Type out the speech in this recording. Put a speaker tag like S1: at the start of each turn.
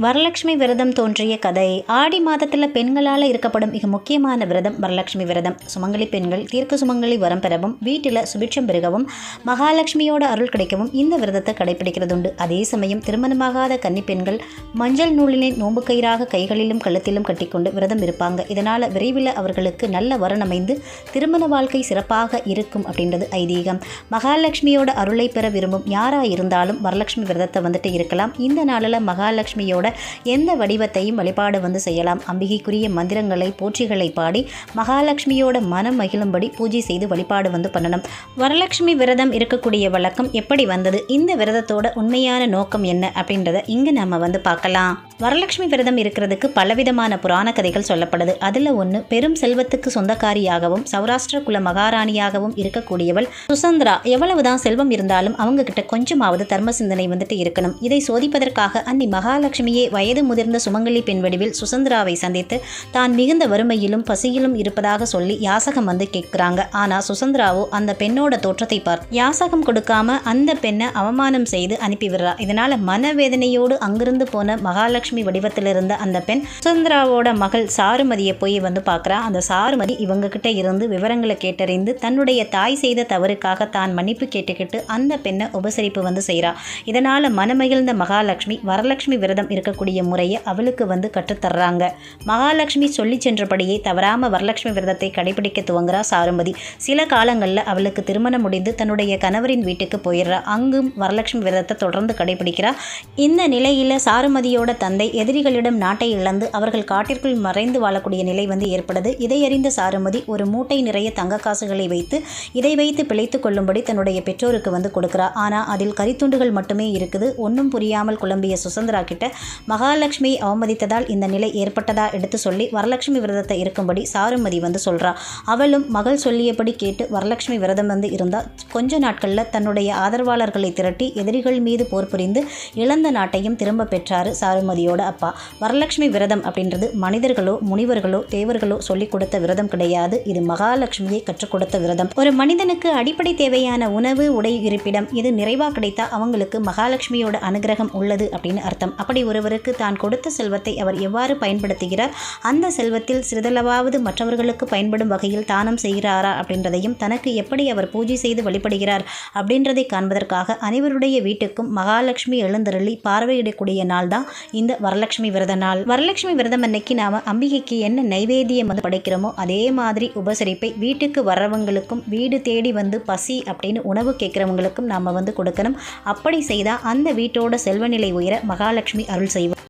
S1: வரலட்சுமி விரதம் தோன்றிய கதை. ஆடி மாதத்தில் பெண்களால் இருக்கப்படும் மிக முக்கியமான விரதம் வரலட்சுமி விரதம். சுமங்கலி பெண்கள் தீர்க்க சுமங்கலி வரம் பெறவும், வீட்டில் சுபிட்சம் பெருகவும், மகாலட்சுமியோட அருள் கிடைக்கவும் இந்த விரதத்தை கடைபிடிக்கிறது உண்டு. அதே சமயம் திருமணமாகாத கன்னி பெண்கள் மஞ்சள் நூலினை நோம்பு கயிறாக கைகளிலும் கழுத்திலும் கட்டிக்கொண்டு விரதம் இருப்பாங்க. இதனால் விரைவில் அவர்களுக்கு நல்ல வரன் அமைந்து திருமண வாழ்க்கை சிறப்பாக இருக்கும் அப்படின்றது ஐதீகம். மகாலட்சுமியோட அருளை பெற விரும்பும் யாராக இருந்தாலும் வரலட்சுமி விரதத்தை இருக்கலாம். இந்த நாளில் மகாலட்சுமியோட எந்த வடிவத்தையும் வழிபாடு செய்யலாம். அம்பிகைக்குரிய மந்திரங்களை போற்றிகளை பாடி மகாலட்சுமியோட மனம் மகிழும்படி பூஜை செய்து வழிபாடு பண்ணணும். வரலட்சுமி விரதம் இருக்கக்கூடிய வழக்கம் எப்படி வந்தது, இந்த விரதத்தோட உண்மையான நோக்கம் என்ன அப்படின்றத இங்கு நம்ம பார்க்கலாம். வரலட்சுமி விரதம் இருக்கிறதுக்கு பலவிதமான புராண கதைகள் சொல்லப்படுது. அதில் ஒன்று, பெரும் செல்வத்துக்கு சொந்தக்காரியாகவும் சௌராஷ்டிர குல மகாராணியாகவும் இருக்கக்கூடியவள் சுசந்திரா. எவ்வளவுதான் செல்வம் இருந்தாலும் அவங்க கிட்ட கொஞ்சமாவது தர்ம சிந்தனை இருக்கணும். இதை சோதிப்பதற்காக அன்னி மகாலட்சுமியே வயது முதிர்ந்த சுமங்கலி பெண் வடிவில் சுசந்திராவை சந்தித்து தான் மிகுந்த வறுமையிலும் பசியிலும் இருப்பதாக சொல்லி யாசகம் கேட்கிறாங்க. ஆனா சுசந்திராவோ அந்த பெண்ணோட தோற்றத்தை பார்த்து யாசகம் கொடுக்காம அந்த பெண்ணை அவமானம் செய்து அனுப்பிவிடுறா. இதனால மனவேதனையோடு அங்கிருந்து போன மகாலட்சுமி வடிவத்தில் இருந்த அந்த பெண் சுசந்திராவோட மகள் சாருமதியை போய் பார்க்கிறா. அந்த சாருமதி இவங்க கிட்ட இருந்து விவரங்களை கேட்டறிந்து தன்னுடைய தாய் செய்த தவறுக்காக தான் மன்னிப்பு கேட்டுக்கிட்டு அந்த பெண்ணை உபசரிப்பு செய்கிறா. இதனால மனமகிழ்ந்த மகாலட்சுமி வரலட்சுமி விரதம் இருக்கக்கூடிய முறையை அவளுக்கு கற்றுத்தர்றாங்க. மகாலட்சுமி சொல்லி சென்றபடியே தவறாம வரலட்சுமி விரதத்தை கடைபிடிக்க துவங்குறா சாருமதி. சில காலங்களில் அவளுக்கு திருமணம் முடிந்து தன்னுடைய கணவரின் வீட்டுக்கு போயிடுறா. அங்கும் வரலட்சுமி விரதத்தை தொடர்ந்து கடைபிடிக்கிறா. இந்த நிலையில சாருமதியோட தந்தை எதிரிகளிடம் நாட்டை இழந்து அவர்கள் காட்டிற்குள் மறைந்து வாழக்கூடிய நிலை ஏற்படுது. இதை அறிந்த சாருமதி ஒரு மூட்டை நிறைய தங்க காசுகளை வைத்து இதை வைத்து பிழைத்து கொள்ளும்படி தன்னுடைய பெற்றோருக்கு கொடுக்கிறா. ஆனா அதில் கரித்துண்டுகள் மட்டுமே இருக்குது. ஒன்றும் புரியாமல் குழம்பிய சுசந்திரா கிட்ட மகாலட்சுமியை அவமதித்ததால் இந்த நிலை ஏற்பட்டதா எடுத்து சொல்லி வரலட்சுமி விரதத்தை இருக்கும்படி சாருமதி சொல்றா. அவளும் மகள் சொல்லியபடி கேட்டு வரலட்சுமி விரதம் இருந்தா கொஞ்ச நாட்கள்ல தன்னுடைய ஆதரவாளர்களை திரட்டி எதிரிகள் மீது போர் புரிந்து இழந்த நாட்டையும் திரும்ப பெற்றாரு சாருமதியோட அப்பா. வரலட்சுமி விரதம் அப்படின்றது மனிதர்களோ முனிவர்களோ தேவர்களோ சொல்லிக் கொடுத்த விரதம் கிடையாது. இது மகாலட்சுமியை கற்றுக் கொடுத்த விரதம். ஒரு மனிதனுக்கு அடிப்படை தேவையான உணவு, உடை, இருப்பிடம் இது நிறைவா கிடைத்தா அவங்களுக்கு மகாலட்சுமியோட அனுகிரகம் உள்ளது அப்படின்னு அர்த்தம். அப்படி ஒருவருக்கு தான் கொடுத்த செல்வத்தை அவர் எவ்வாறு பயன்படுத்துகிறார், அந்த செல்வத்தில் சிறிதளவாவது மற்றவர்களுக்கு பயன்படும் வகையில் தானம் செய்கிறாரா அப்படின்றதையும், தனக்கு எப்படி அவர் பூஜை செய்து வழிபடுகிறார் அப்படின்றதை காண்பதற்காக அனைவருடைய வீட்டுக்கும் மகாலட்சுமி எழுந்தருளி பார்வையிடக்கூடிய நாள் தான் இந்த வரலட்சுமி விரத நாள். வரலட்சுமி விரதம் அன்னைக்கு நாம அம்பிகைக்கு என்ன நைவேத்தியம் படைக்கிறோமோ அதே மாதிரி உபசரிப்பை வீட்டுக்கு வர்றவங்களுக்கும் வீடு தேடி பசி அப்படின்னு உணவு கேட்கிறவங்களுக்கும் நாம கொடுக்கணும். அப்படி செய்தால் அந்த வீட்டோட செல்வநிலை உயர மகாலட்சுமி அருள் செய்வார்.